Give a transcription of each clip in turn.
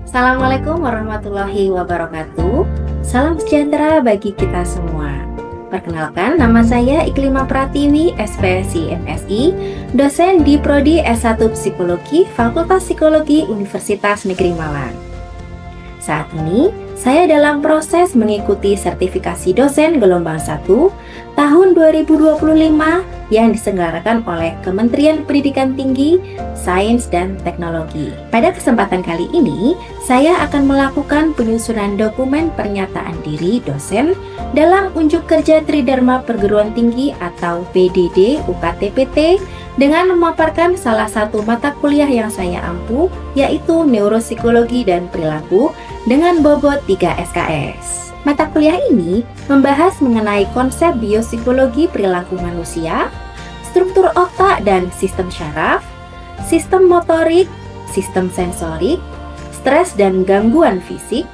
Assalamualaikum warahmatullahi wabarakatuh. Salam sejahtera bagi kita semua. Perkenalkan, nama saya Iklima Pratiwi, SPSI MSI, dosen di Prodi S1 Psikologi, Fakultas Psikologi Universitas Negeri Malang. Saat ini, saya dalam proses mengikuti sertifikasi dosen gelombang 1 tahun 2025 yang diselenggarakan oleh Kementerian Pendidikan Tinggi, Sains dan Teknologi. Pada kesempatan kali ini, saya akan melakukan penyusunan dokumen pernyataan diri dosen dalam unjuk kerja Tridharma Perguruan Tinggi atau PDD UKT-PT dengan memaparkan salah satu mata kuliah yang saya ampu, yaitu Neuropsikologi dan Perilaku dengan bobot 3 SKS. Mata kuliah ini membahas mengenai konsep biopsikologi perilaku manusia, struktur otak dan sistem syaraf, sistem motorik, sistem sensorik, stres dan gangguan fisik,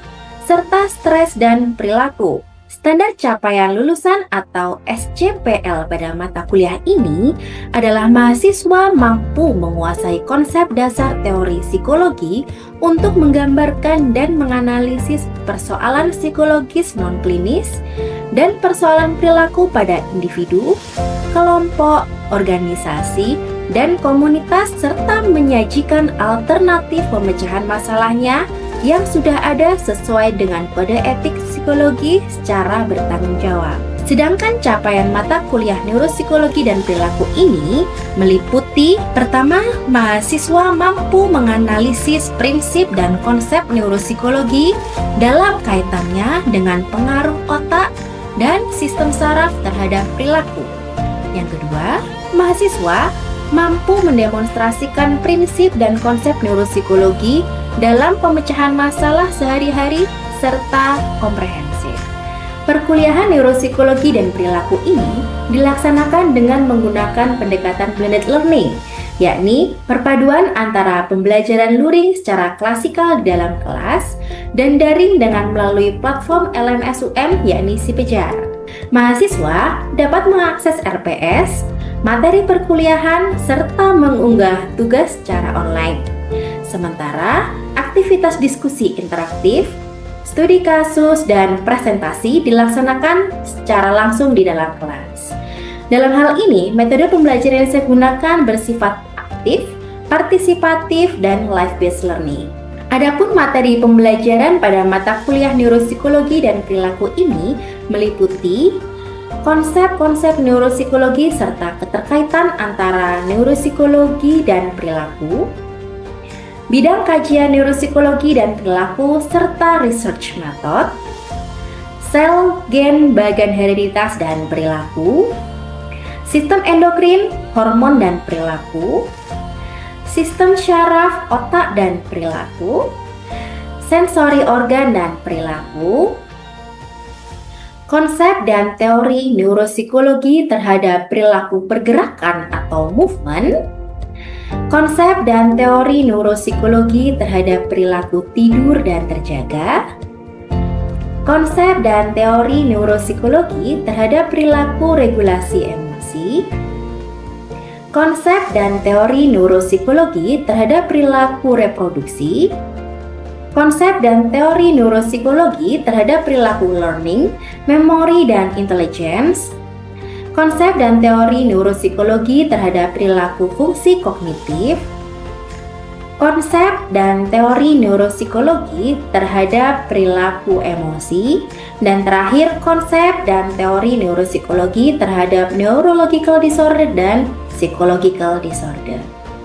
serta stres dan perilaku. Standar capaian lulusan atau SCPL pada mata kuliah ini adalah mahasiswa mampu menguasai konsep dasar teori psikologi untuk menggambarkan dan menganalisis persoalan psikologis non-klinis dan persoalan perilaku pada individu, kelompok, organisasi, dan komunitas serta menyajikan alternatif pemecahan masalahnya yang sudah ada sesuai dengan kode etik psikologi secara bertanggung jawab. Sedangkan capaian mata kuliah neuropsikologi dan perilaku ini meliputi: pertama, mahasiswa mampu menganalisis prinsip dan konsep neuropsikologi dalam kaitannya dengan pengaruh otak dan sistem saraf terhadap perilaku. Yang kedua, mahasiswa mampu mendemonstrasikan prinsip dan konsep neuropsikologi dalam pemecahan masalah sehari-hari serta komprehensif. Perkuliahan neuropsikologi dan perilaku ini dilaksanakan dengan menggunakan pendekatan blended learning, yakni perpaduan antara pembelajaran luring secara klasikal di dalam kelas dan daring dengan melalui platform LMS-UM, yakni Sipejar. Mahasiswa dapat mengakses RPS, materi perkuliahan, serta mengunggah tugas secara online. Sementara aktivitas diskusi interaktif, studi kasus, dan presentasi dilaksanakan secara langsung di dalam kelas. Dalam hal ini, metode pembelajaran yang saya gunakan bersifat aktif, partisipatif, dan life-based learning. Adapun materi pembelajaran pada mata kuliah neuropsikologi dan perilaku ini meliputi konsep-konsep neuropsikologi serta keterkaitan antara neuropsikologi dan perilaku, bidang kajian neuropsikologi dan perilaku serta research method, sel, gen, bagan hereditas dan perilaku, sistem endokrin, hormon dan perilaku, sistem syaraf, otak dan perilaku, sensori organ dan perilaku, konsep dan teori neuropsikologi terhadap perilaku pergerakan atau movement, konsep dan teori neuropsikologi terhadap perilaku tidur dan terjaga, konsep dan teori neuropsikologi terhadap perilaku regulasi emosi, konsep dan teori neuropsikologi terhadap perilaku reproduksi, konsep dan teori neuropsikologi terhadap perilaku learning, memori, dan intelligence, konsep dan teori neuropsikologi terhadap perilaku fungsi kognitif, konsep dan teori neuropsikologi terhadap perilaku emosi, dan terakhir konsep dan teori neuropsikologi terhadap neurological disorder dan psychological disorder.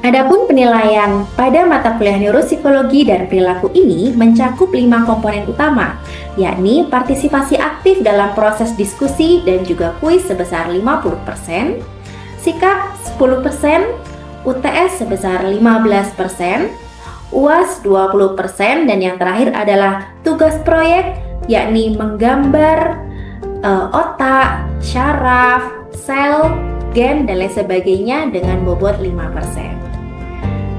Adapun penilaian pada mata kuliah neuropsikologi dan perilaku ini mencakup 5 komponen utama, yakni partisipasi aktif dalam proses diskusi dan juga kuis sebesar 50%, sikap 10%, UTS sebesar 15%, UAS 20%, dan yang terakhir adalah tugas proyek, yakni menggambar otak, syaraf, sel, gen, dan lain sebagainya dengan bobot 5%.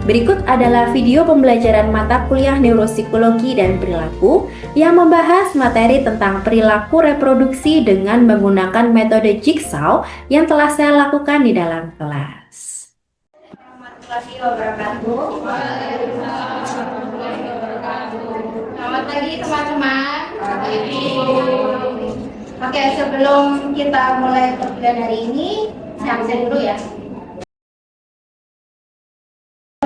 Berikut adalah video pembelajaran mata kuliah Neuropsikologi dan Perilaku yang membahas materi tentang perilaku reproduksi dengan menggunakan metode jigsaw yang telah saya lakukan di dalam kelas. Warahmatullahi wabarakatuh. Selamat pagi teman-teman. Oke, sebelum kita mulai pelajaran hari ini, saya absen dulu ya.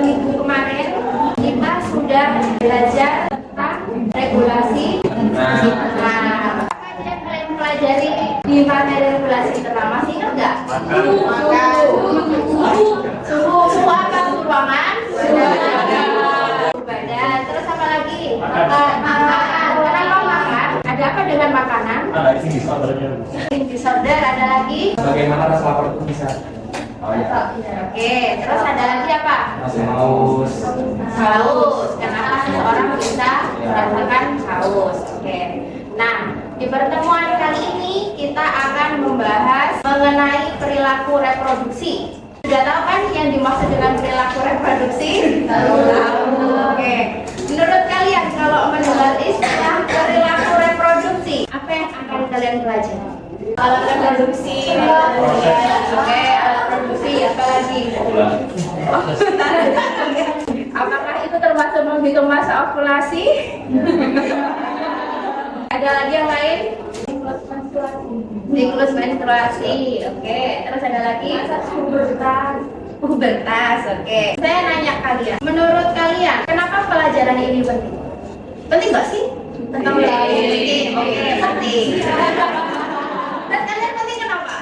Minggu kemarin kita sudah belajar tentang regulasi. Nah, apa yang kalian pelajari di materi regulasi pertama? Masih ingat nggak? Suhu apa? Suhu ruangan? Suhu badan. Terus apa lagi? Makanan. Kenapa makan? Ada apa dengan makanan? Ada eating disordernya. Eating disorder. Ada lagi? Bagaimana rasa lapar itu bisa? Oh ya. Oke, terus ada lagi apa? Rasa haus. Haus. Kenapa seseorang bisa merasakan haus? Oke. Nah, di pertemuan kali ini kita akan membahas mengenai perilaku reproduksi. Sudah tahu kan yang dimaksud dengan perilaku reproduksi? Tahu. Oke. Menurut kalian kalau mendengar istilah perilaku reproduksi, apa yang akan kalian pelajari? Alat reproduksi. Oke, alat reproduksi apa lagi? Apakah itu termasuk menghitung masa ovulasi? Ada lagi yang lain? Siklus menstruasi. Oke, terus ada lagi? Pubertas. Oke. Saya nanya kalian, menurut kalian kenapa pelajaran ini penting? Penting nggak sih? Tentang penting. Oke, penting. Dan kalian penting kenapa?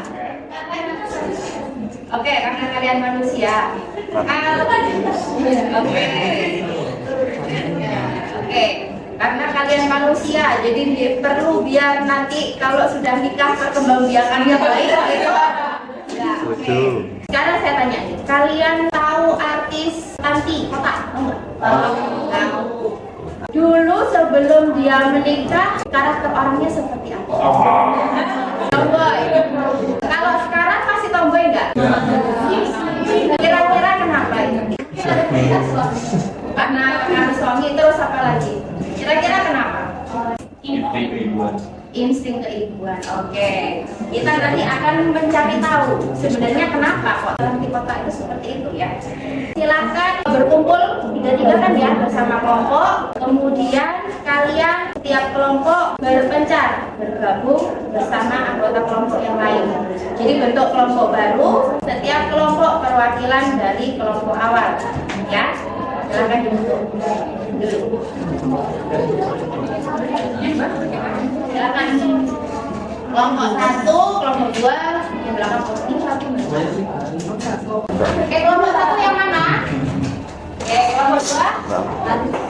Oke, karena kalian manusia. Oke, karena kalian manusia, jadi perlu biar nanti kalau sudah nikah perkembangbiakannya baik gitu. Ya, oke. Sekarang saya tanya nih, kalian tahu artis Tanti Kota? Tahu. Dulu sebelum dia menikah, karakter orangnya seperti apa? Tomboy. Kalau sekarang masih tomboy nggak? Kira-kira kenapa itu? Karena suami, terus apa lagi? Kira-kira kenapa? Insting keibuan. Oke. Kita nanti akan mencari tahu sebenarnya kenapa kok Tanti Kota itu seperti itu ya. Silakan berkumpul tiga-tiga kan ya bersama kelompok. Kemudian kalian tiap kelompok berpencar, bergabung bersama anggota kelompok yang lain. Jadi bentuk kelompok baru, setiap kelompok perwakilan dari kelompok awal. Ya, silakan dibentuk dulu. Silakan. Kelompok 1, kelompok 2, yang belakang posting 1. Oke, kelompok 1 yang mana? Oke, kelompok 2,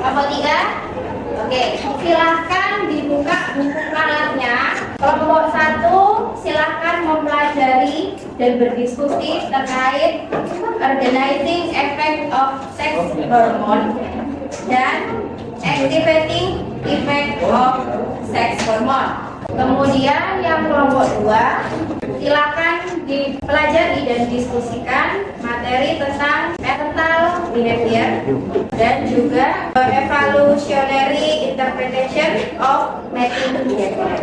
kelompok 3. Oke, silahkan dibuka buku kalatnya. Kelompok 1 silahkan mempelajari dan berdiskusi terkait organizing effect of sex hormone dan activating effect of sex hormone. Kemudian yang kelompok 2 silakan dipelajari dan diskusikan materi tentang parental behavior dan juga evolutionary interpretation of mating behavior.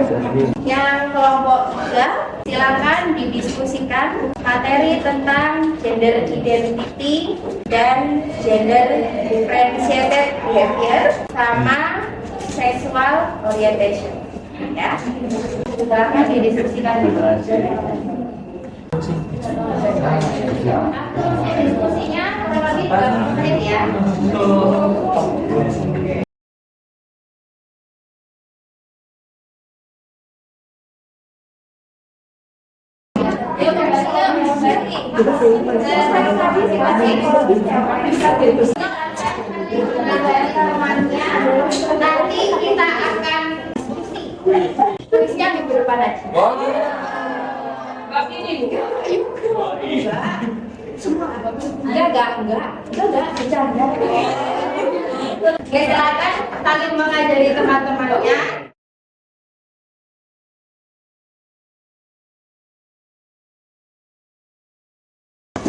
Yang kelompok 3 silakan didiskusikan materi tentang gender identity dan gender differentiated behavior sama sexual orientation. Ya, silakan didiskusikan dulu. Diskusinya kurang lebih 30 menit ya. Nanti kita akan tulisnya minggu depan aja. Enggak, bercanda. Oke, silakan saling mengajari teman-temannya.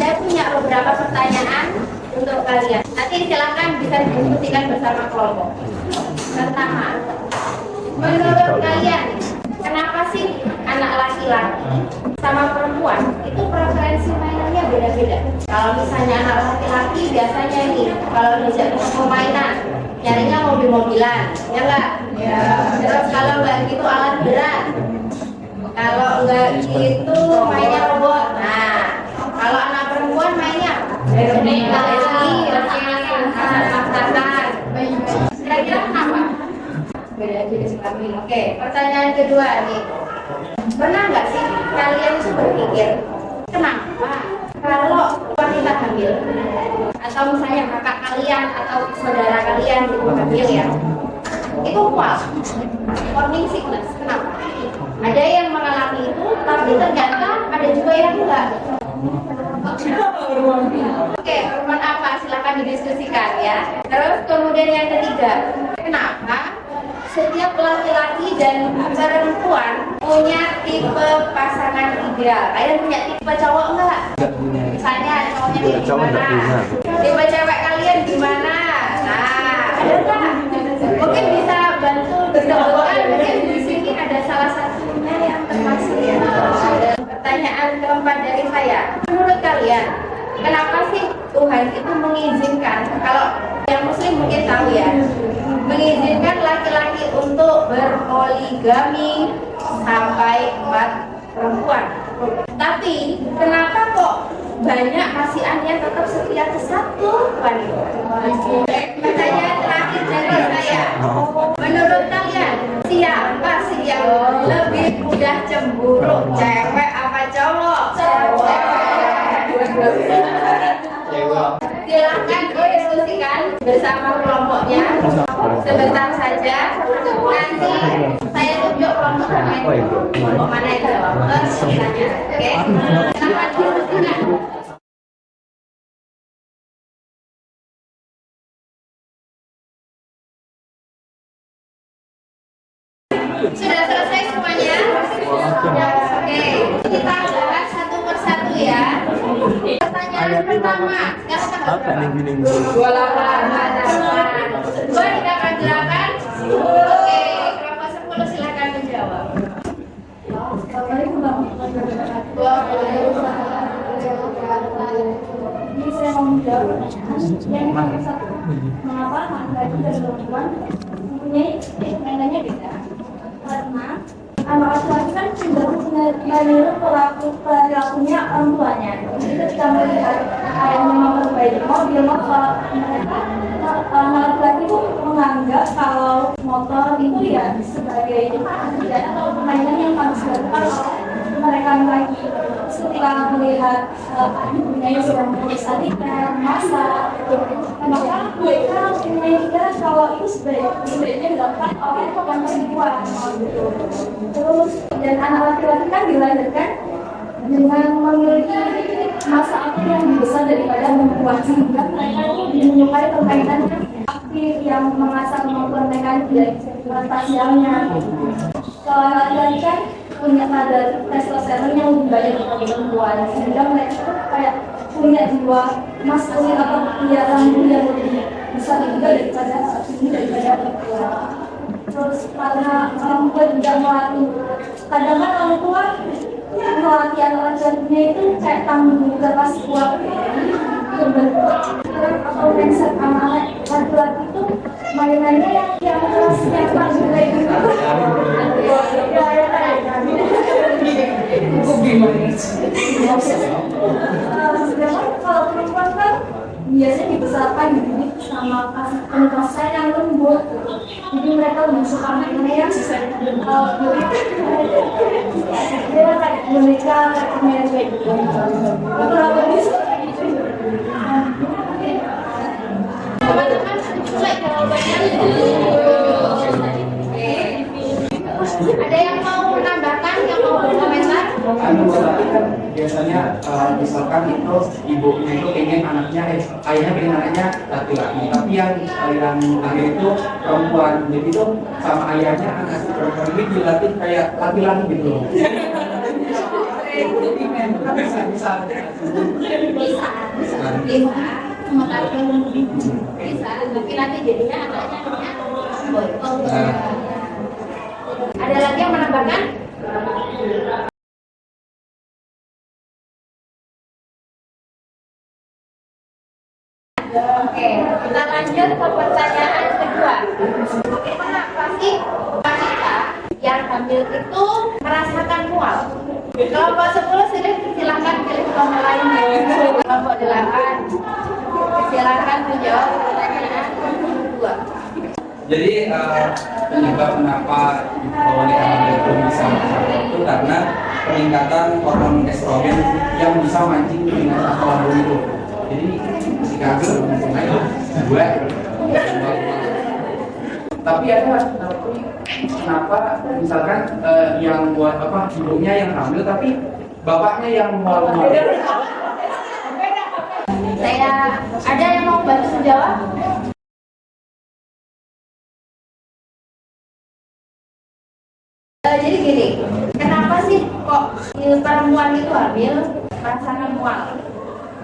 Saya punya beberapa pertanyaan untuk kalian. Nanti silakan bisa diskusikan bersama kelompok. Pertama, menurut kalian kenapa sih anak laki-laki sama perempuan itu preferensi mainannya beda-beda? Kalau misalnya anak laki-laki biasanya nih kalau diajak ke mainan nyarinya mobil-mobilan, ya enggak? Ya. Terus kalau enggak gitu alat berat. Kalau enggak gitu mainnya robot. Nah, kalau anak perempuan mainnya kira-kira kenapa? Beda jenis kelamin. Oke, pertanyaan kedua nih. Pernah nggak sih kalian itu berpikir kenapa kalau wanita hamil atau misalnya kakak kalian atau saudara kalian itu hamil ya, itu mual, morning sickness, kenapa? Ada yang mengalami itu, tapi ternyata ada juga yang enggak. Oke, hormon apa? Silakan didiskusikan ya. Terus kemudian yang ketiga, kenapa setiap laki-laki dan perempuan punya tipe pasangan ideal? Kalian punya tipe cowok enggak? Misalnya cowoknya gimana? Tipe cewek kalian gimana? Nah, ada enggak? Mungkin bisa bantu disebutkan, mungkin di sini ada salah satunya yang termasuk ya. Pertanyaan keempat dari saya, menurut kalian kenapa sih Tuhan itu mengizinkan, kalau yang muslim mungkin tahu ya, mengizinkan laki-laki untuk berpoligami sampai 4 perempuan, tapi kenapa kok banyak kasihannya tetap setia ke 1 wanita? Pertanyaan terakhir dari saya, menurut kalian siapa sih yang lebih mudah cemburu, cewek apa cowok? Silakan diskusikan bersama kelompoknya sebentar saja. Nanti saya tunjuk kelompoknya kelompok mana yang jawab. Oke, silakan diskusikan. Sudah selesai semuanya? Oke, kita bahas satu persatu ya. Pertanyaan pertama, sekarang tanggal 28. Dua tidak pergerakan. Oke, kelompok 10 silakan menjawab. Ini saya mau menjawab yang satu. Mengapa laki-laki dan perempuan mempunyai mainannya beda? Karena anak laki-laki kan cenderung meniru perilakunya orang tuanya. Jadi ketika melihat ayahnya memperbaiki mobil, mereka anak laki-laki itu menganggap kalau motor itu ya sebagai atau permainan yang harus dilakukan oleh mereka lagi. Ketika melihat ibunya yang sedang mengurus adiknya, masak, maka mereka mengira kalau itu sebaiknya dilakukan oleh yang perempuan. Terus dan anak laki-laki kan dilahirkan dengan memiliki masa aktif yang lebih besar daripada perempuan, sehingga mereka lebih menyukai permainan aktif yang mengasah kemampuan mereka dari spasialnya. Kalau anak laki-laki kan punya kadar testosteron yang lebih banyak daripada perempuan, sehingga mereka tuh kayak punya jiwa maskulin atau punya rambut yang lebih besar juga daripada perempuan. Terus karena orang tua juga melatih, kadang-kadang orang tua melatih anak-anaknya itu kayak tanggung pas kuat berbentuk atau mindset anak laki-laki itu mainannya yang keras yang tanggung kayak gitu. Sedangkan kalau perempuan kan biasanya dibesarkan dididik sama kasih yang lembut, jadi mereka lebih suka mainnya yang dia kayak mereka main kayak gitu. Berapa bisa? Teman-teman mulai jawabannya. Ada yang mau menambahkan, yang mau berkomentar? Biasanya misalkan itu ibunya itu pengen anaknya, ayahnya pengen anaknya laki-laki, tapi yang lahir itu perempuan, jadi itu sama ayahnya anak si perempuan ini dilatih kayak laki-laki gitu. Bisa. sementara bisa, tapi nanti jadinya anaknya boy. Ada lagi yang menambahkan? Oke, kita lanjut ke pertanyaan kedua. Kenapa sih wanita yang hamil itu merasakan mual? Kelompok 10 silahkan pilih kelompok lain. Kelompok 8 silahkan menjawab pertanyaan kedua. Jadi penyebab kenapa wanita hamil itu bisa merasakan itu karena peningkatan hormon estrogen yang bisa mancing dengan hormon itu. Jadi jika hamil dua. Tapi ada kenapa misalkan yang buat ibunya yang hamil tapi bapaknya yang mual-mual. Saya ada yang mau bantu menjawab? Jadi gini, kenapa sih kok perempuan itu hamil merasakan mual?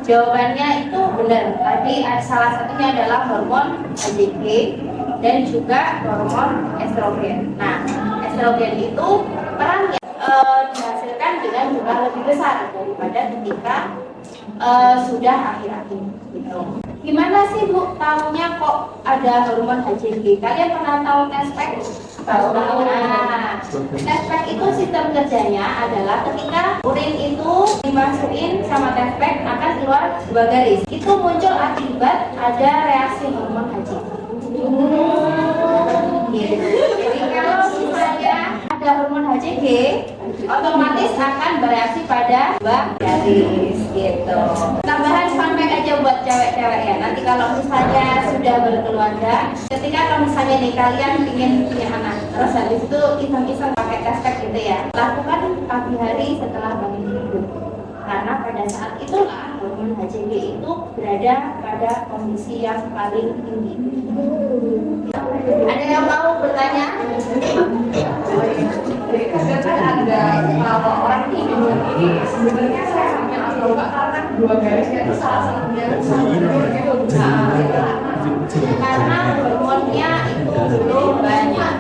Jawabannya itu benar. Tadi salah satunya adalah hormon HCG dan juga hormon estrogen. Nah, estrogen itu perannya dihasilkan dengan jumlah lebih besar daripada ketika sudah akhir-akhir gitu. Gimana sih Bu tahunya kok ada hormon HCG? Kalian pernah tahu tespek? Tahu. Nah, tespek itu sistem kerjanya adalah ketika urin itu dimasukin sama tespek akan keluar dua garis. Itu muncul akibat ada reaksi hormon HCG. Gitu. Jadi kalau misalnya ada hormon HCG, otomatis akan bereaksi pada dua garis gitu. Tambahan fun fact aja buat cewek-cewek ya. Nanti kalau misalnya sudah berkeluarga, ketika kalau misalnya nih kalian ingin punya anak, terus habis itu iseng-iseng pakai tespek gitu ya, lakukan pagi hari setelah bangun tidur. Karena pada saat itulah hormon HCG itu berada pada kondisi yang paling tinggi. Ada yang mau bertanya? Kan ada kalau orang tidur ini sebenarnya saya hamil atau enggak karena dua garisnya itu salah satunya sama tidur gitu. Karena hormonnya itu belum banyak.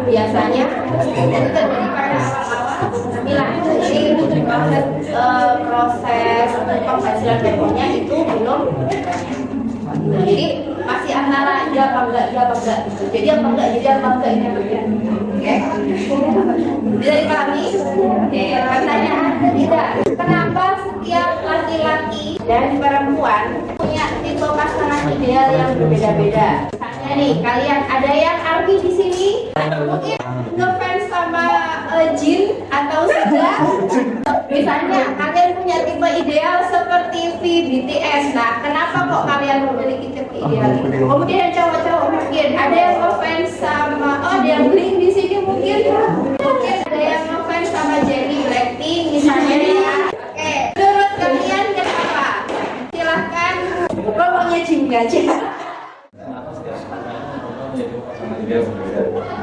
Biasanya itu terjadi pada awal-awal kehamilan. Jadi proses penghasilan hormonnya itu belum banyak. Jadi masih antara iya apa enggak gitu. Jadi apa enggak ini yang berbeda. Oke. Bisa dipahami? Oke. Pertanyaan ketiga, kenapa setiap laki-laki dan perempuan punya tipe pasangan ideal yang berbeda-beda? Misalnya nih, kalian ada yang arti di sini? Mungkin ngefans sama Jin atau Suga? Misalnya kalian punya tipe ideal seperti V BTS. Nah, kenapa kok kalian memiliki tipe ideal itu? Kemudian cowok-cowok mungkin ada yang ngefans sama ada yang Blink di sini mungkin ada yang ngefans sama Jennie Blackpink misalnya ya. Oke, menurut kalian kenapa? Silahkan pokoknya Jin aja.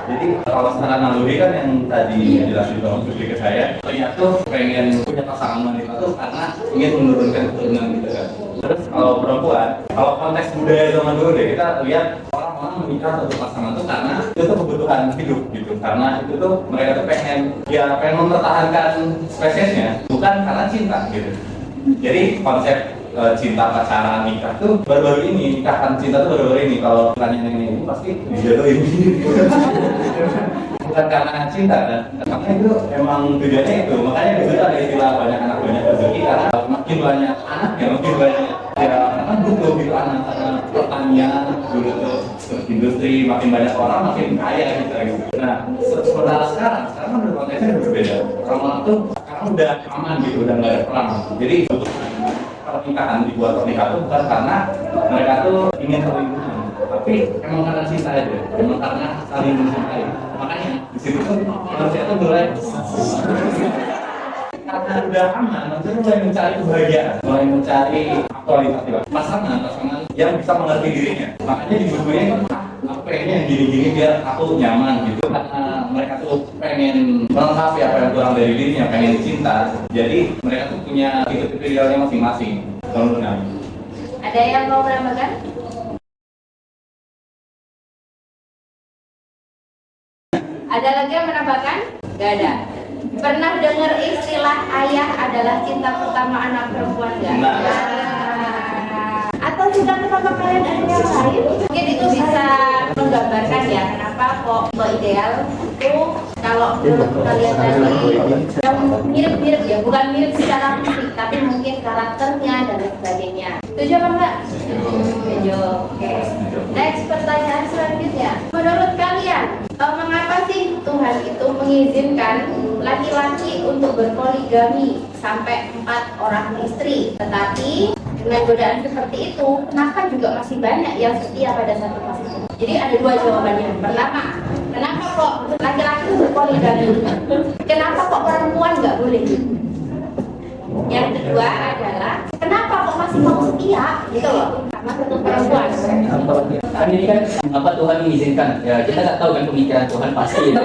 Jadi kalau secara naluri kan yang tadi dijelasin sama Putri ke saya, ternyata tuh pengen punya pasangan wanita tuh karena ingin menurunkan keturunan gitu kan. Terus kalau perempuan, kalau konteks budaya zaman dulu deh, kita lihat orang-orang menikah satu pasangan tuh karena itu tuh kebutuhan hidup gitu. Karena itu tuh mereka tuh pengen mempertahankan spesiesnya, bukan karena cinta gitu. Jadi konsep cinta pacaran nikah tuh baru-baru ini, nikahan cinta tuh baru-baru ini. Kalau tanya yang ini pasti dijatuhin bukan karena cinta kan, karena itu emang tujuannya itu. Makanya di situ ada istilah banyak anak banyak rezeki, karena makin banyak anak ya makin banyak ya kan butuh gitu anak, karena pertanian dulu tuh industri makin banyak orang makin kaya gitu. Nah sementara sekarang kan udah konteksnya udah berbeda. Orang tuh sekarang udah aman gitu, udah nggak ada perang. Jadi pernikahan dibuat pernikahan itu bukan karena mereka tuh ingin perlindungan, tapi emang karena cinta aja, emang karena saling mencintai. Makanya di situ tuh manusia tuh mulai karena udah aman, manusia mulai mencari kebahagiaan, mulai mencari aktualitas pasangan yang bisa mengerti dirinya. Makanya di bukunya aku pengennya yang gini-gini biar aku nyaman gitu, karena mereka tuh pengen melengkapi apa yang kurang dari dirinya, pengen cinta. Jadi mereka tuh punya tipe-tipe idealnya masing-masing. Kalau Ada yang mau menambahkan? Ada lagi yang menambahkan? Gak ada. Pernah dengar istilah ayah adalah cinta pertama anak perempuan nggak? Atau sudah pertama kalian ada yang lain? Mungkin itu bisa menggambarkan ya kenapa kok ideal itu kalau menurut kalian tadi yang mirip-mirip ya, bukan mirip secara fisik tapi mungkin karakternya dan lain sebagainya. Setuju apa enggak? Setuju. Oke. Next, pertanyaan selanjutnya. Menurut kalian, mengapa sih Tuhan itu mengizinkan laki-laki untuk berpoligami sampai 4 orang istri? Tetapi dengan godaan seperti itu, kenapa juga masih banyak yang setia pada satu posisi? Jadi ada 2 jawabannya. Pertama, kenapa kok laki-laki berpoligami? Kenapa kok perempuan nggak boleh? Yang kedua adalah kenapa kok masih mau setia gitu loh sama satu perempuan? Kan ini kan apa Tuhan mengizinkan? Ya kita nggak tahu kan pemikiran Tuhan pasti. Ya.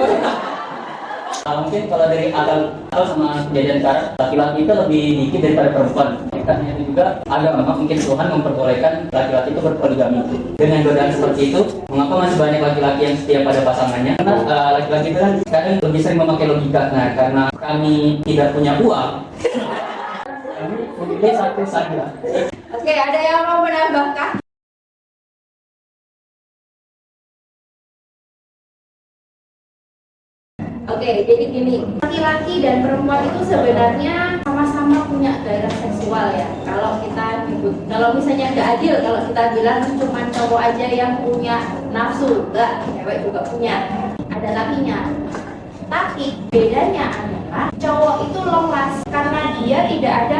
Mungkin kalau dari atau sama kejadian sekarang laki-laki itu lebih dikit daripada perempuan. Karena itu juga agama mungkin Tuhan memperbolehkan laki-laki itu berpoligami. Dengan godaan seperti itu, mengapa masih banyak laki-laki yang setia pada pasangannya? Karena laki-laki itu kan kadang lebih sering memakai logika. Nah, karena kami tidak punya uang, kami memilih satu saja. Oke, ada yang mau menambahkan? Oke, jadi gini, laki-laki dan perempuan itu sebenarnya sama-sama punya gairah seksual ya. Kalau kita nyebut, kalau misalnya nggak adil, kalau kita bilang cuma cowok aja yang punya nafsu, enggak, cewek juga punya, ada lakinya. Tapi bedanya adalah cowok itu long last karena dia tidak ada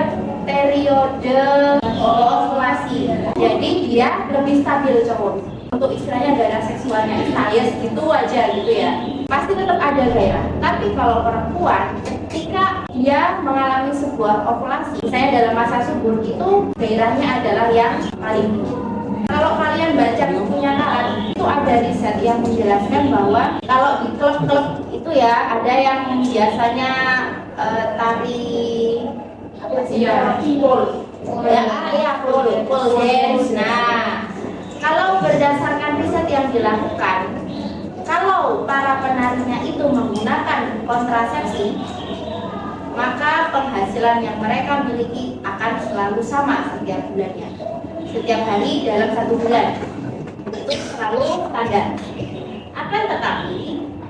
periode ovulasi. Jadi dia lebih stabil cowok. Untuk istilahnya gairah seksualnya ya segitu aja gitu ya. Pasti tetap ada gairah. Tapi kalau perempuan ketika dia mengalami sebuah ovulasi, misalnya dalam masa subur itu gairahnya adalah yang paling tinggi. Kalau kalian baca bukunya Nalan, itu ada riset yang menjelaskan bahwa kalau di klub-klub itu ya ada yang biasanya tari apa sih ya, pole dance. Nah, kalau berdasarkan riset yang dilakukan, kalau para penarinya itu menggunakan kontrasepsi, maka penghasilan yang mereka miliki akan selalu sama setiap bulannya, setiap hari dalam 1 bulan. Itu selalu standar. Akan tetapi,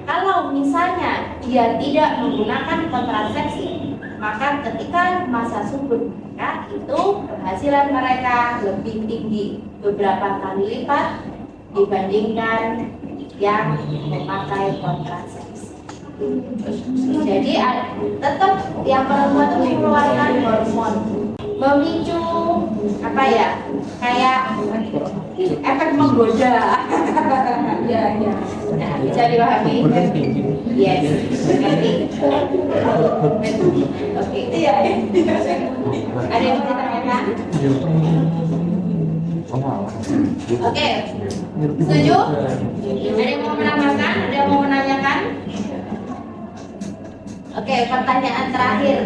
kalau misalnya dia tidak menggunakan kontrasepsi, maka ketika masa subur mereka itu penghasilan mereka lebih tinggi beberapa kali lipat dibandingkan yang memakai kontrasepsi. Jadi tetap yang perempuan itu mengeluarkan hormon memicu apa ya, kayak efek menggoda. Ya. Nah, bisa dipahami? Yes. Oke. Iya. Ada yang mau ditanyakan? Oke. Setuju? Ada yang mau menambahkan? Ada yang mau menanyakan? Oke, pertanyaan terakhir.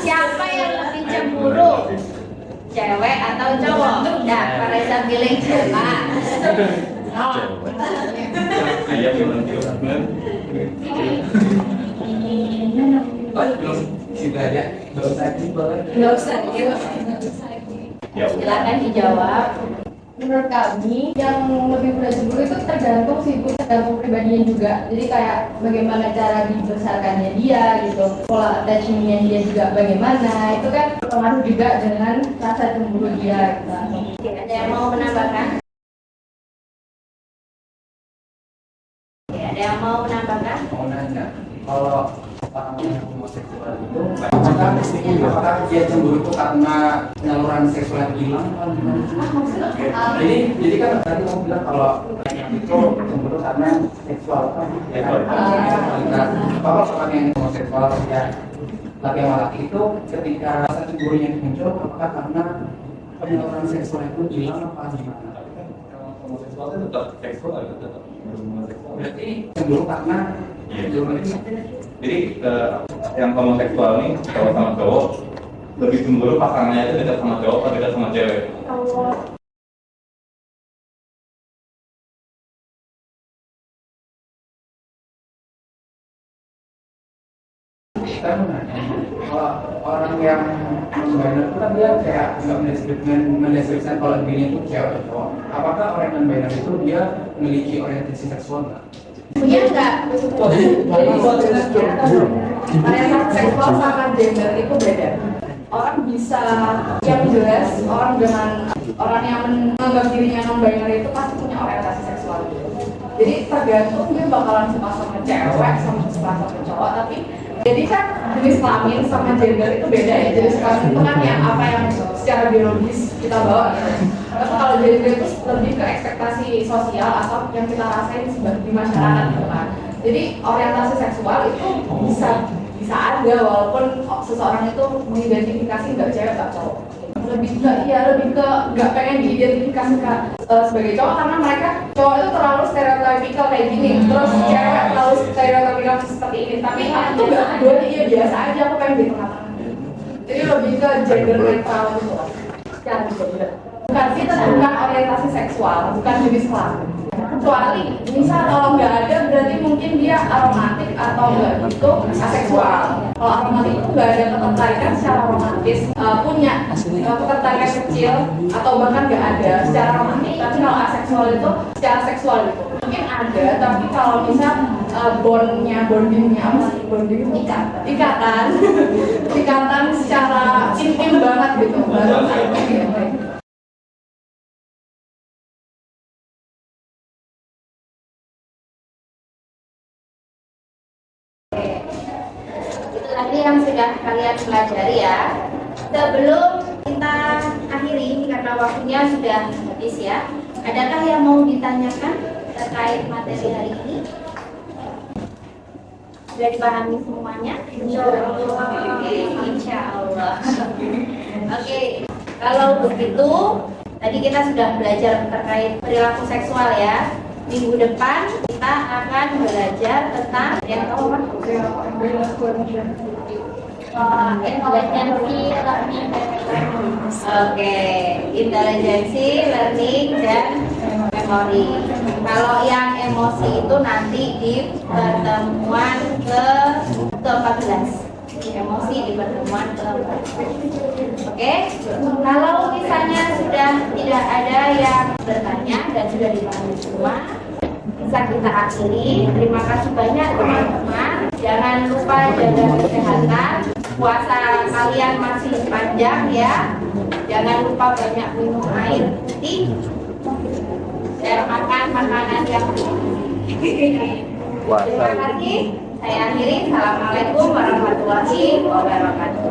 Siapa yang lebih cemburu? Cewek atau cowok? Nah, Pak Reza pilih cewek. Ayah belum Sudah ada, nggak usah boleh. Nggak usah. Ya. Silakan dijawab. Menurut kami yang lebih mudah cemburu itu tergantung sih Bu, tergantung pribadinya juga. Jadi kayak bagaimana cara dibesarkannya dia gitu, pola attachmentnya dia juga bagaimana, itu kan berpengaruh juga dengan rasa cemburu dia gitu. Oke, ada yang mau menambahkan? Oke, ada yang mau menambahkan? Mau nanya, kalau orang homoseksual itu, apakah dia cemburu itu karena penyaluran seksual yang hilang? Jadi kan tadi kamu bilang kalau yang itu cemburu karena seksual kan? Ya kan? Kalau orang yang homoseksual ya laki sama laki itu ketika rasa cemburunya muncul, apakah karena penyaluran seksual itu hilang apa gimana? Homoseksual itu tetap seksual, tetap homoseksual. Berarti cemburu karena Jadi yang homoseksual nih cowok sama cowok lebih cemburu pasangannya itu dekat sama cowok atau dekat sama cewek? Kan kalau orang yang non-binary itu kan dia kayak nggak mendeskripsikan kalau dirinya itu cewek atau cowok. Apakah orang non-binary itu dia memiliki orientasi seksual nggak? Punya nggak? Orientasi seksual sama gender itu beda. Orang bisa yang jelas orang yang menganggap dirinya non-binary itu pasti punya orientasi seksual. Jadi tergantung dia bakalan suka sama cewek sama suka sama cowok, tapi jadi kan jenis kelamin sama gender itu beda ya. Jenis kelamin itu kan yang apa yang secara biologis kita bawa gitu. Tapi kalau gender itu lebih ke ekspektasi sosial atau yang kita rasain di masyarakat gitu kan. Jadi orientasi seksual itu bisa ada walaupun seseorang itu mengidentifikasi nggak cewek nggak cowok. Lebih ke nggak pengen diidentifikasikan sebagai cowok karena mereka cowok itu terlalu stereotipikal kayak gini, terus cewek terlalu stereotipikal seperti ini, tapi itu nggak, keduanya iya biasa aja, aku pengen di tengah-tengah. Jadi lebih ke gender netral gitu lah, secara gender. Bukan orientasi seksual, bukan jenis kelamin. Kecuali misal kalau nggak ada berarti mungkin dia aromatik atau nggak gitu aseksual. Kalau aromatik itu nggak ada ketertarikan secara romantis, punya ketertarikan kecil atau bahkan nggak ada secara romantis. Tapi kalau aseksual itu secara seksual itu mungkin ada, tapi kalau misal bondingnya apa sih, ikatan secara intim banget gitu, baru gitu. Itu tadi yang sudah kalian pelajari ya. Sebelum kita akhiri karena waktunya sudah habis ya, adakah yang mau ditanyakan terkait materi hari ini? Sudah dipahami semuanya? Insya Allah. Oke, kalau begitu tadi kita sudah belajar terkait perilaku seksual ya. Minggu depan kita akan belajar tentang yang tahu apa? Intelijensi learning. Oke, intelijensi learning dan memori. Kalau yang emosi itu nanti di pertemuan ke-14. Emosi di pertemuan ke-14. Oke, kalau misalnya sudah tidak ada yang bertanya dan sudah dipahami semua, bisa kita akhiri. Terima kasih banyak teman-teman. Jangan lupa jaga kesehatan. Puasa kalian masih panjang ya. Jangan lupa banyak minum air putih dan makan makanan yang terima kasih. Saya akhiri. Assalamualaikum warahmatullahi wabarakatuh.